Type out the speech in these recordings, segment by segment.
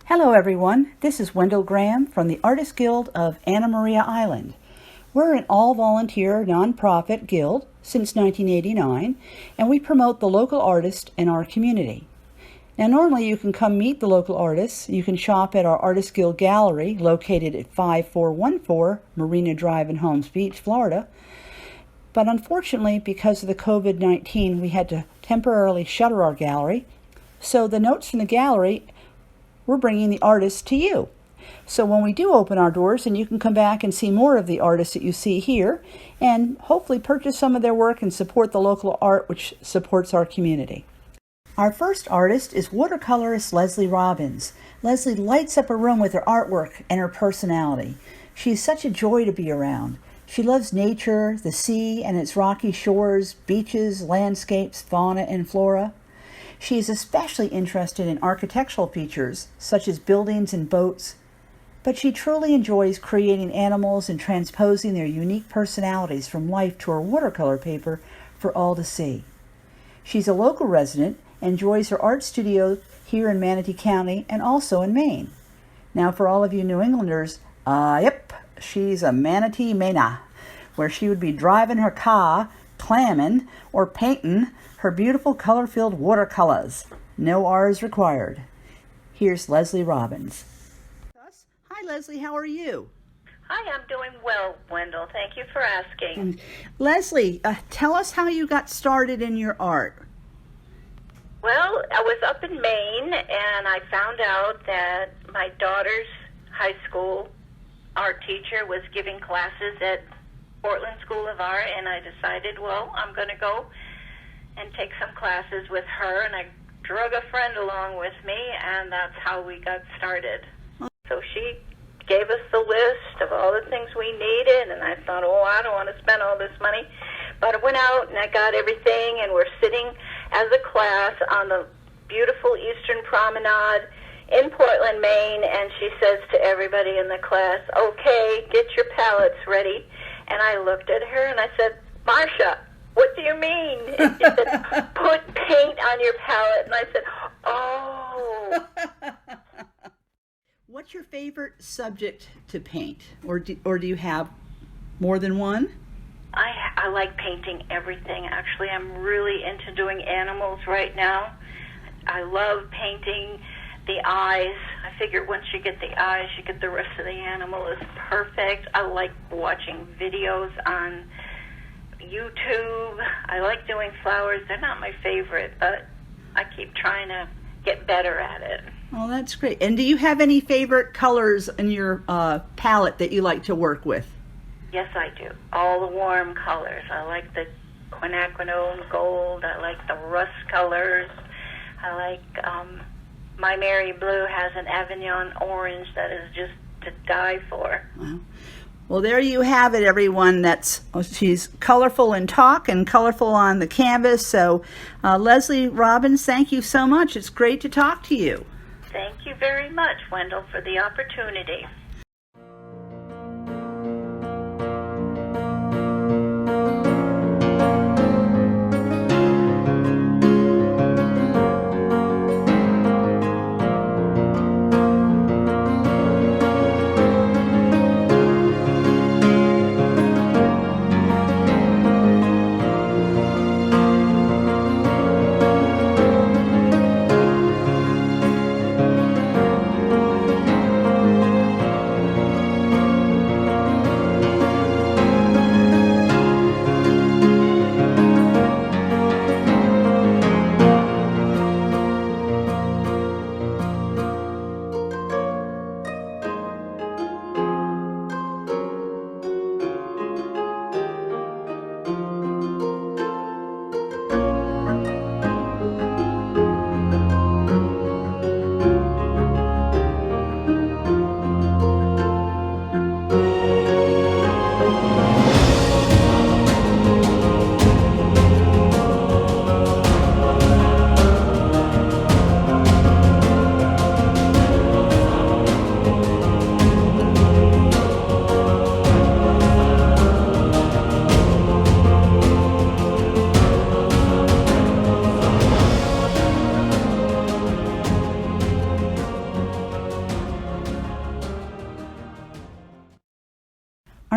Hello everyone, this is Wendell Graham from the Artist Guild of Anna Maria Island. We're an all-volunteer nonprofit guild since 1989, and we promote the local artists in our community. Now normally you can come meet the local artists. You can shop at our Artist Guild Gallery located at 5414 Marina Drive in Holmes Beach, Florida. But unfortunately, because of the COVID-19, we had to temporarily shutter our gallery. So the notes from the gallery, we're bringing the artists to you. So when we do open our doors, and you can come back and see more of the artists that you see here, and hopefully purchase some of their work and support the local art, which supports our community. Our first artist is watercolorist Leslie Robbins. Leslie lights up a room with her artwork and her personality. She's such a joy to be around. She loves nature, the sea and its rocky shores, beaches, landscapes, fauna, and flora. She is especially interested in architectural features, such as buildings and boats, but she truly enjoys creating animals and transposing their unique personalities from life to her watercolor paper for all to see. She's a local resident and enjoys her art studio here in Manatee County and also in Maine. Now for all of you New Englanders, yep, she's a Manatee Mana, where she would be driving her car, clamming, or painting her beautiful color-filled watercolors. No R's required. Here's Leslie Robbins. Hi Leslie, how are you? Hi, I'm doing well, Wendell. Thank you for asking. And Leslie, tell us how you got started in your art. Well, I was up in Maine, and I found out that my daughter's high school art teacher was giving classes at Portland School of Art, and I decided, well, I'm going to go and take some classes with her, and I drug a friend along with me, and that's how we got started. So she gave us the list of all the things we needed, and I thought, oh, I don't want to spend all this money. But I went out and I got everything, and we're sitting as a class on the beautiful Eastern Promenade in Portland, Maine, and she says to everybody in the class, okay, get your palettes ready. And I looked at her and I said, Marcia, what do you mean? And she said, put paint on your palette. And I said, oh. What's your favorite subject to paint? Or do you have more than one? I like painting everything. Actually, I'm really into doing animals right now. I love painting the eyes. I figure once you get the eyes, you get the rest of the animal is perfect. I like watching videos on YouTube. I like doing flowers. They're not my favorite, but I keep trying to get better at it. Oh, that's great. And do you have any favorite colors in your palette that you like to work with? Yes, I do. All the warm colors. I like the quinacridone gold. I like the rust colors. I like my Mary Blue has an Avignon orange that is just to die for. Wow. Well, there you have it, everyone. She's colorful in talk and colorful on the canvas. So, Leslie Robbins, thank you so much. It's great to talk to you. Thank you very much, Wendell, for the opportunity.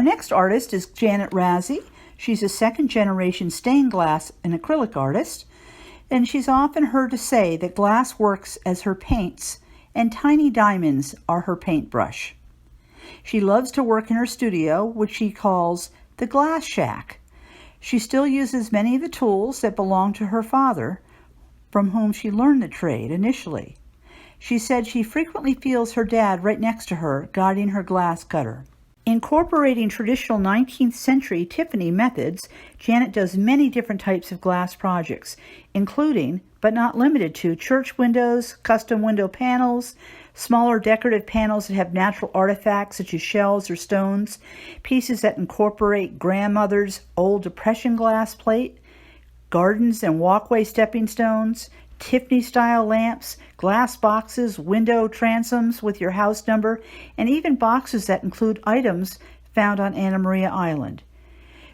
Our next artist is Janet Razze. She's a second-generation stained glass and acrylic artist, and she's often heard to say that glass works as her paints and tiny diamonds are her paintbrush. She loves to work in her studio, which she calls the Glass Shack. She still uses many of the tools that belonged to her father, from whom she learned the trade initially. She said she frequently feels her dad right next to her, guiding her glass cutter. Incorporating traditional 19th century Tiffany methods, Janet does many different types of glass projects, including, but not limited to, church windows, custom window panels, smaller decorative panels that have natural artifacts such as shells or stones, pieces that incorporate grandmother's old Depression glass plate, gardens and walkway stepping stones, Tiffany-style lamps, glass boxes, window transoms with your house number, and even boxes that include items found on Anna Maria Island.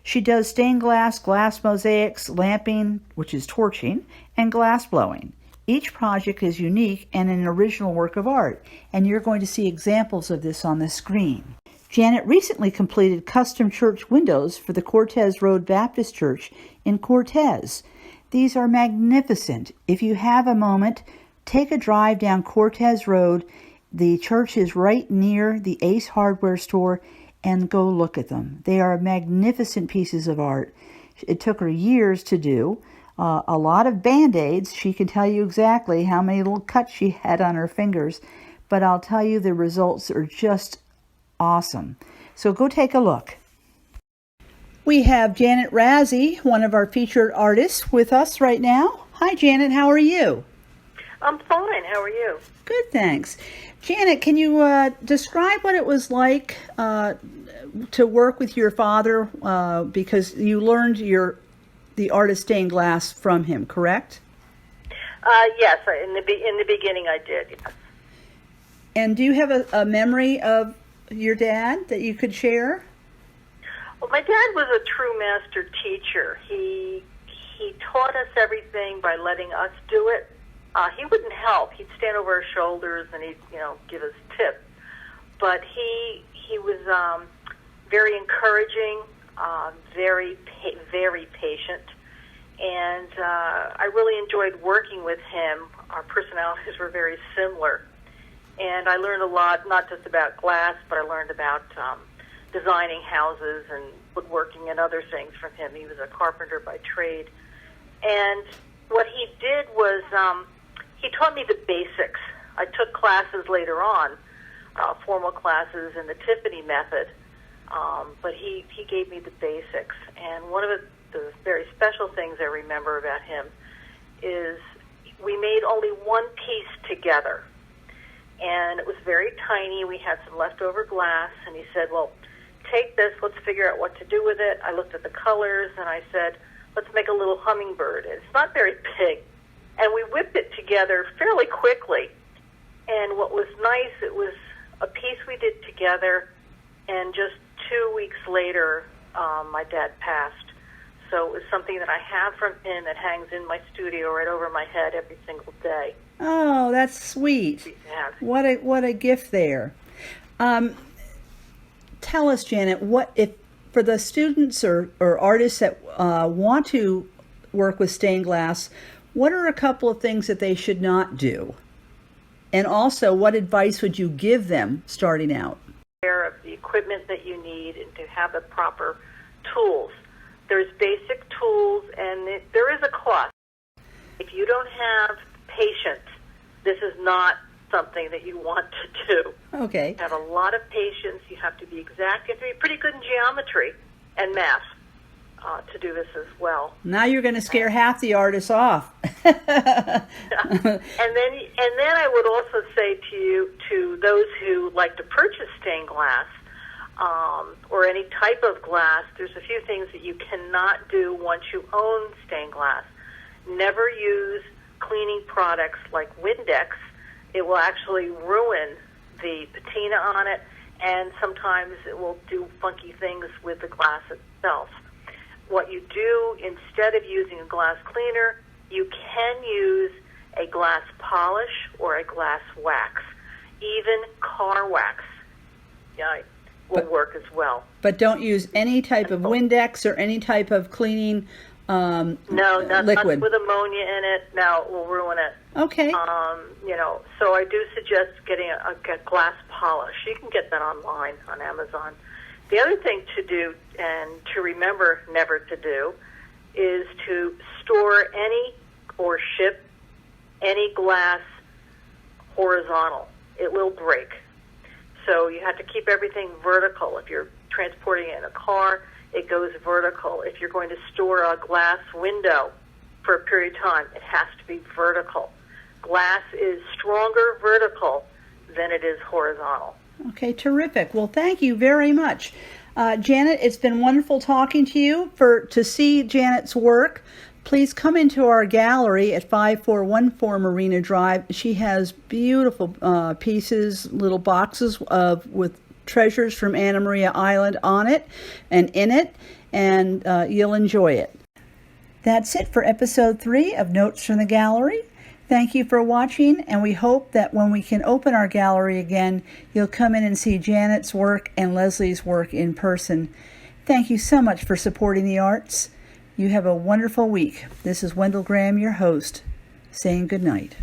She does stained glass mosaics, lamping, which is torching, and glass blowing. Each project is unique and an original work of art, and you're going to see examples of this on the screen. Janet recently completed custom church windows for the Cortez Road Baptist Church in Cortez. These are magnificent. If you have a moment, take a drive down Cortez Road. The church is right near the Ace Hardware store, and go look at them. They are magnificent pieces of art. It took her years to do. A lot of Band-Aids. She can tell you exactly how many little cuts she had on her fingers, but I'll tell you the results are just awesome. So go take a look. We have Janet Razze, one of our featured artists, with us right now. Hi, Janet. How are you? I'm fine. How are you? Good, thanks. Janet, can you describe what it was like to work with your father? Because you learned the art of stained glass from him, correct? Yes. In the beginning, I did. Yes. And do you have a memory of your dad that you could share? Well, my dad was a true master teacher. He taught us everything by letting us do it. He wouldn't help. He'd stand over our shoulders and he'd, give us tips. But he was very encouraging, very patient, and I really enjoyed working with him. Our personalities were very similar, and I learned a lot, not just about glass, but I learned about designing houses and woodworking and other things from him. He was a carpenter by trade. And what he did was he taught me the basics. I took classes later on, formal classes in the Tiffany method, but he gave me the basics. And one of the very special things I remember about him is we made only one piece together. And it was very tiny. We had some leftover glass, and he said, well, take this, let's figure out what to do with it. I looked at the colors, and I said, let's make a little hummingbird. It's not very big. And we whipped it together fairly quickly. And what was nice, it was a piece we did together, and just 2 weeks later, my dad passed. So it was something that I have from him that hangs in my studio right over my head every single day. Oh, that's sweet. Yeah. What a gift there. Tell us, Janet, what if for the students or artists that want to work with stained glass, what are a couple of things that they should not do? And also, what advice would you give them starting out? Of the equipment that you need and to have the proper tools. There's basic tools, and there is a cost. If you don't have patience, this is not something that you want to do. Okay. You have a lot of patience. You have to be exact. You have to be pretty good in geometry and math to do this as well. Now you're going to scare half the artists off. And then I would also say to those who like to purchase stained glass or any type of glass, there's a few things that you cannot do once you own stained glass. Never use cleaning products like Windex. It will actually ruin the patina on it, and sometimes it will do funky things with the glass itself. What you do, instead of using a glass cleaner, you can use a glass polish or a glass wax, even car wax. Yeah, will work as well. But don't use any type of Windex or any type of cleaning No, not liquid. with ammonia in it. Now it will ruin it. Okay. So I do suggest getting a glass polish. You can get that online on Amazon. The other thing to do, and to remember never to do, is to store any or ship any glass horizontal. It will break. So you have to keep everything vertical. If you're transporting it in a car, it goes vertical. If you're going to store a glass window for a period of time, it has to be vertical. Glass is stronger vertical than it is horizontal. Okay, terrific. Well, thank you very much. Janet, it's been wonderful talking to you. To see Janet's work, please come into our gallery at 5414 Marina Drive. She has beautiful pieces, little boxes with treasures from Anna Maria Island on it and in it, and you'll enjoy it. That's it for episode 3 of Notes from the Gallery. Thank you for watching, and we hope that when we can open our gallery again, you'll come in and see Janet's work and Leslie's work in person. Thank you so much for supporting the arts. You have a wonderful week. This is Wendell Graham, your host, saying good night.